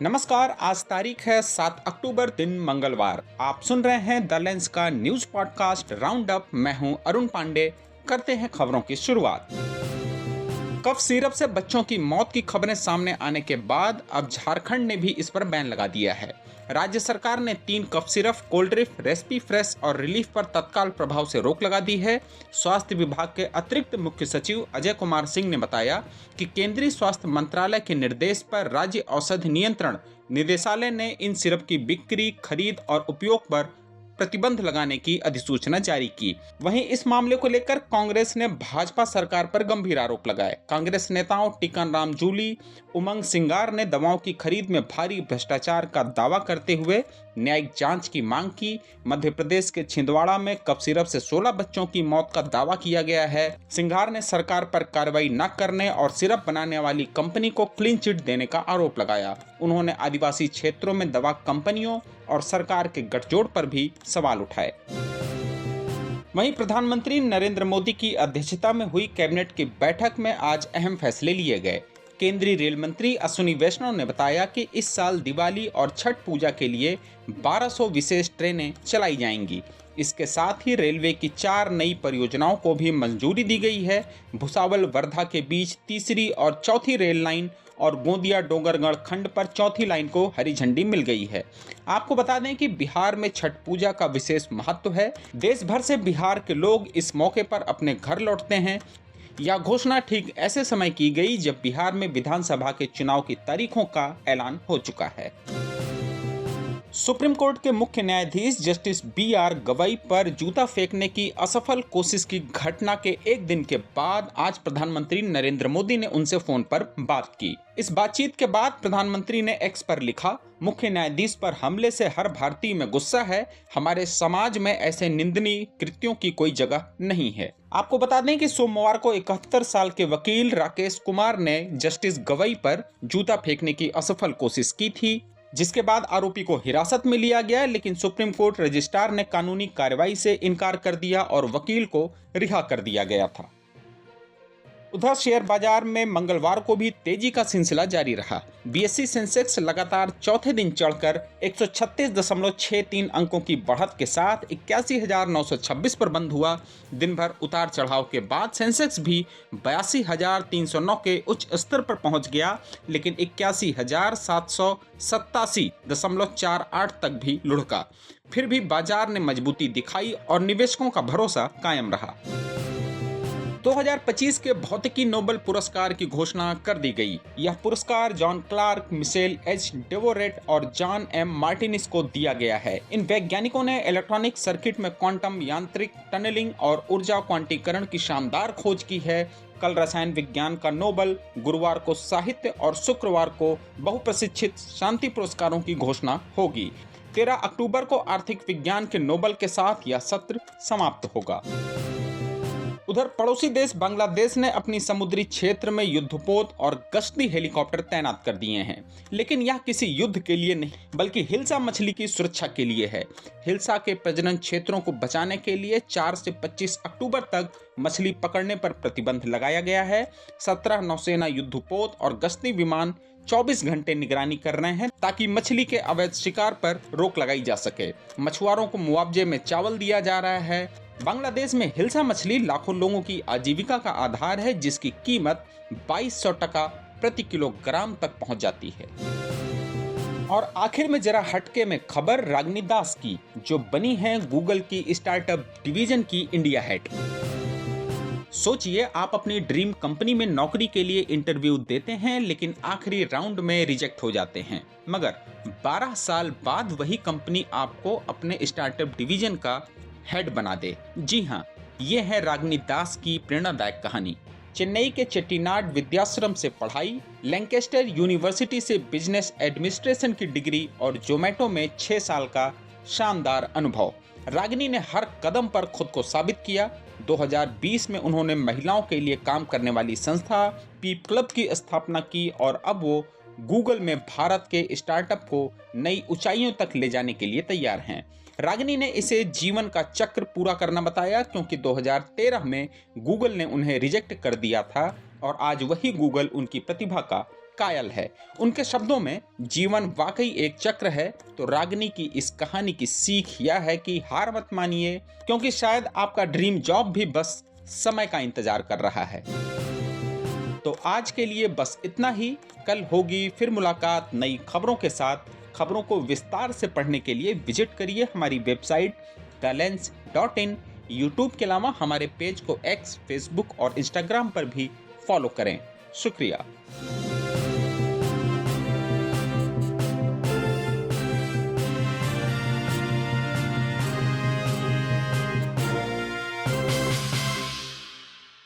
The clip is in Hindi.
नमस्कार। आज तारीख है 7 अक्टूबर, दिन मंगलवार। आप सुन रहे हैं द लेंस का न्यूज पॉडकास्ट राउंड अप। मैं हूं अरुण पांडे। करते हैं खबरों की शुरुआत। कफ सिरप से बच्चों की मौत की खबरें सामने आने के बाद अब झारखंड ने भी इस पर बैन लगा दिया है। राज्य सरकार ने 3 कफ सिरप, कोल्ड्रिफ, रेस्पी फ्रेश और रिलीफ पर तत्काल प्रभाव से रोक लगा दी है। स्वास्थ्य विभाग के अतिरिक्त मुख्य सचिव अजय कुमार सिंह ने बताया कि केंद्रीय स्वास्थ्य मंत्रालय के निर्देश पर राज्य औषधि नियंत्रण निदेशालय ने इन सिरप की बिक्री, खरीद और उपयोग पर प्रतिबंध लगाने की अधिसूचना जारी की। वहीं इस मामले को लेकर कांग्रेस ने भाजपा सरकार पर गंभीर आरोप लगाए। कांग्रेस नेताओं टीकन राम जूली, उमंग सिंगार ने दवाओं की खरीद में भारी भ्रष्टाचार का दावा करते हुए न्यायिक जांच की मांग की। मध्य प्रदेश के छिंदवाड़ा में कफ सिरप से 16 बच्चों की मौत का दावा किया गया है। सिंगार ने सरकार पर कार्रवाई न करने और सिरप बनाने वाली कंपनी को क्लीन चिट देने का आरोप लगाया। उन्होंने आदिवासी क्षेत्रों में दवा कंपनियों और सरकार के गठजोड़ पर भी सवाल उठाए। वहीं प्रधानमंत्री नरेंद्र मोदी की अध्यक्षता में हुई कैबिनेट की बैठक में आज अहम फैसले लिए गए। केंद्रीय रेल मंत्री अश्विनी वैष्णव ने बताया कि इस साल दिवाली और छठ पूजा के लिए 1200 विशेष ट्रेनें चलाई जाएंगी। इसके साथ ही रेलवे की 4 नई परियोजनाओं को भी मंजूरी दी गई है। भुसावल वर्धा के बीच तीसरी और चौथी रेल लाइन और गोंदिया डोंगरगढ़ खंड पर चौथी लाइन को हरी झंडी मिल गई है। आपको बता दें कि बिहार में छठ पूजा का विशेष महत्व है। देश भर से बिहार के लोग इस मौके पर अपने घर लौटते हैं। यह घोषणा ठीक ऐसे समय की गई जब बिहार में विधानसभा के चुनाव की तारीखों का ऐलान हो चुका है। सुप्रीम कोर्ट के मुख्य न्यायाधीश जस्टिस बी.आर. गवई पर जूता फेंकने की असफल कोशिश की घटना के एक दिन के बाद आज प्रधानमंत्री नरेंद्र मोदी ने उनसे फोन पर बात की। इस बातचीत के बाद प्रधानमंत्री ने एक्स पर लिखा, मुख्य न्यायाधीश पर हमले से हर भारतीय में गुस्सा है। हमारे समाज में ऐसे निंदनीय कृत्यों की कोई जगह नहीं है। आपको बता दें कि सोमवार को 71 साल के वकील राकेश कुमार ने जस्टिस गवई पर जूता फेंकने की असफल कोशिश की थी, जिसके बाद आरोपी को हिरासत में लिया गया, लेकिन सुप्रीम कोर्ट रजिस्ट्रार ने कानूनी कार्रवाई से इनकार कर दिया और वकील को रिहा कर दिया गया था। उधर शेयर बाजार में मंगलवार को भी तेजी का सिलसिला जारी रहा। बीएसई सेंसेक्स लगातार चौथे दिन चढ़कर 136.63 अंकों की बढ़त के साथ 81,926 पर बंद हुआ। दिन भर उतार चढ़ाव के बाद सेंसेक्स भी 82,309 के उच्च स्तर पर पहुंच गया, लेकिन 81,787.48 तक भी लुढ़का। फिर भी बाजार ने मजबूती दिखाई और निवेशकों का भरोसा कायम रहा। 2025 के भौतिकी नोबेल पुरस्कार की घोषणा कर दी गई। यह पुरस्कार जॉन क्लार्क, मिशेल एच डेवोरेट और जॉन एम मार्टिनिस को दिया गया है। इन वैज्ञानिकों ने इलेक्ट्रॉनिक सर्किट में क्वांटम यांत्रिक टनलिंग और ऊर्जा क्वांटीकरण की शानदार खोज की है। कल रसायन विज्ञान का नोबेल, गुरुवार को साहित्य और शुक्रवार को बहुप्रशिक्षित शांति पुरस्कारों की घोषणा होगी। 13 अक्टूबर को आर्थिक विज्ञान के नोबेल के साथ यह सत्र समाप्त होगा। उधर पड़ोसी देश बांग्लादेश ने अपनी समुद्री क्षेत्र में युद्धपोत और गश्ती हेलीकॉप्टर तैनात कर दिए हैं, लेकिन यह किसी युद्ध के लिए नहीं बल्कि हिल्सा मछली की सुरक्षा के लिए है। हिल्सा के प्रजनन क्षेत्रों को बचाने के लिए 4 से 25 अक्टूबर तक मछली पकड़ने पर प्रतिबंध लगाया गया है। 17 नौसेना युद्धपोत और गश्ती विमान 24 घंटे निगरानी कर रहे हैं ताकि मछली के अवैध शिकार पर रोक लगाई जा सके। मछुआरों को मुआवजे में चावल दिया जा रहा है। बांग्लादेश में हिल्सा मछली लाखों लोगों की आजीविका का आधार है, जिसकी कीमत 2200 टका प्रति किलोग्राम तक पहुंच जाती है। और आखिर में जरा हटके में खबर रागिनी दास की, जो बनी है गूगल की स्टार्टअप डिवीजन की इंडिया हेड। सोचिए, आप अपनी ड्रीम कंपनी में नौकरी के लिए इंटरव्यू देते हैं, लेकिन आखिरी राउंड में रिजेक्ट हो जाते हैं, मगर 12 साल बाद वही कंपनी आपको अपने स्टार्टअप डिवीजन का हेड बना दे। जी हाँ, ये है रागिनी दास की प्रेरणादायक कहानी। चेन्नई के चेट्टीनाड विद्याश्रम से पढ़ाई, लैंकेस्टर यूनिवर्सिटी से बिजनेस एडमिनिस्ट्रेशन की डिग्री और जोमेटो में 6 साल का शानदार अनुभव। रागिनी ने हर कदम पर खुद को साबित किया। 2020 में उन्होंने महिलाओं के लिए काम करने वाली संस्था पीप क्लब की स्थापना की और अब वो गूगल में भारत के स्टार्टअप को नई ऊंचाइयों तक ले जाने के लिए तैयार हैं। रागिनी ने इसे जीवन का चक्र पूरा करना बताया, क्योंकि 2013 में गूगल ने उन्हें रिजेक्ट कर दिया था और आज वही गूगल उनकी प्रतिभा का कायल है। उनके शब्दों में जीवन वाकई एक चक्र है। तो रागिनी की इस कहानी की सीख यह है कि हार मत मानिए, क्योंकि शायद आपका ड्रीम जॉब भी बस समय का इंतजार कर रहा है। तो आज के लिए बस इतना ही। कल होगी फिर मुलाकात नई खबरों के साथ। खबरों को विस्तार से पढ़ने के लिए विजिट करिए हमारी वेबसाइट thelens.in। यूट्यूब के अलावा हमारे पेज को एक्स, फेसबुक और इंस्टाग्राम पर भी फॉलो करें। शुक्रिया।